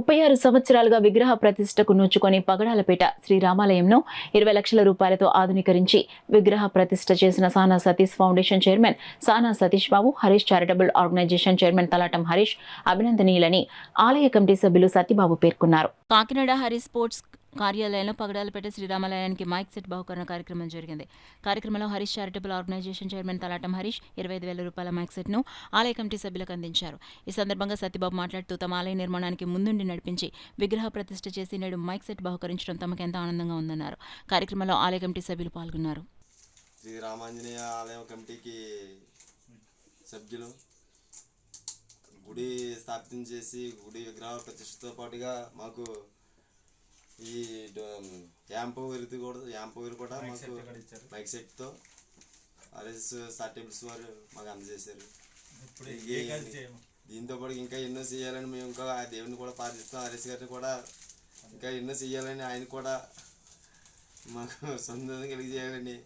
36 సంవత్సరాలుగా విగ్రహ ప్రతిష్టకు నోచుకొని పగడాలపేట శ్రీరామాలయంను 20 లక్షల రూపాయలతో ఆధునీకరించి విగ్రహ ప్రతిష్ట చేసిన సానా Satish foundation chairman Sana Satish Babu, Harish charitable organisation chairman Talatam Harish అభినందనీయులని ఆలయ కమిటీ సభ్యులు సత్యబాబు పేర్కొన్నారు. కాకినాడ హరీష్ స్పోర్ట్స్ కార్యాలయంలో పగడాలపేట శ్రీరామాలయానికి మైక్ సెట్ బహుకరణ కార్యక్రమం జరిగింది. కార్యక్రమంలో Harish charitable organisation chairman Talatam Harish 25,000 రూపాయల మైక్ సెట్ ను ఆలయ కమిటీ సభ్యులకు అందించారు. ఈ సందర్భంగా సత్యబాబు మాట్లాడుతూ తమ ఆలయ నిర్మాణానికి ముందుండి నడిపించి విగ్రహ ప్రతిష్ఠ చేసి నేడు మైక్ సెట్ బహుకరించడం తమకెంతో ఆనందంగా ఉందన్నారు. కార్యక్రమంలో ఆలయ కమిటీ సభ్యులు పాల్గొన్నారు. శ్రీరామాంజనేయ ఆలయం కమిటీకి సభ్యులు గుడి స్థాపించేసి గుడి విగ్రహ ప్రతిష్టతో పాటుగా మాకు ఈ యాంపో వేరు కూడా మాకు మైక్ సెట్తో ఆర్ఎస్ స్టార్టప్స్ వారు మాకు అందజేశారు. దీంతో పాటు ఇంకా ఎన్నో చేయాలని మేము ఇంకా ఆ దేవుని కూడా ప్రార్థిస్తాం. ఆర్ఎస్ గారిని కూడా ఇంకా ఎన్నో చేయాలని ఆయన కూడా మాకు సొంతం కలిగి చేయాలని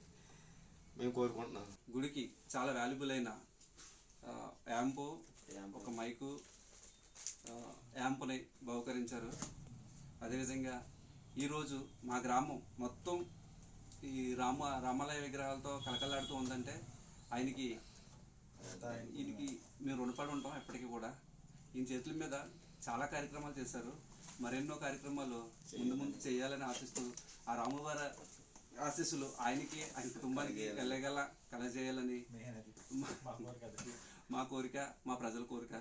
మేము కోరుకుంటున్నాం. గుడికి చాలా వాల్యుబుల్ అయిన యాంపో, ఒక మైకు, యాంపుని బహుకరించారు. అదేవిధంగా ఈరోజు మా గ్రామం మొత్తం ఈ రామాలయ విగ్రహాలతో కలకలాడుతూ ఉందంటే ఆయనకి మేము రుణపడి ఉంటాం. ఎప్పటికీ కూడా ఈయన చేతుల మీద చాలా కార్యక్రమాలు చేశారు. మరెన్నో కార్యక్రమాలు ముందు చేయాలని ఆశిస్తూ ఆ రామువారి ఆశీస్సులు ఆయనకి, ఆయన కుటుంబానికి కలగజేయాలని మా కోరిక, మా ప్రజల కోరిక.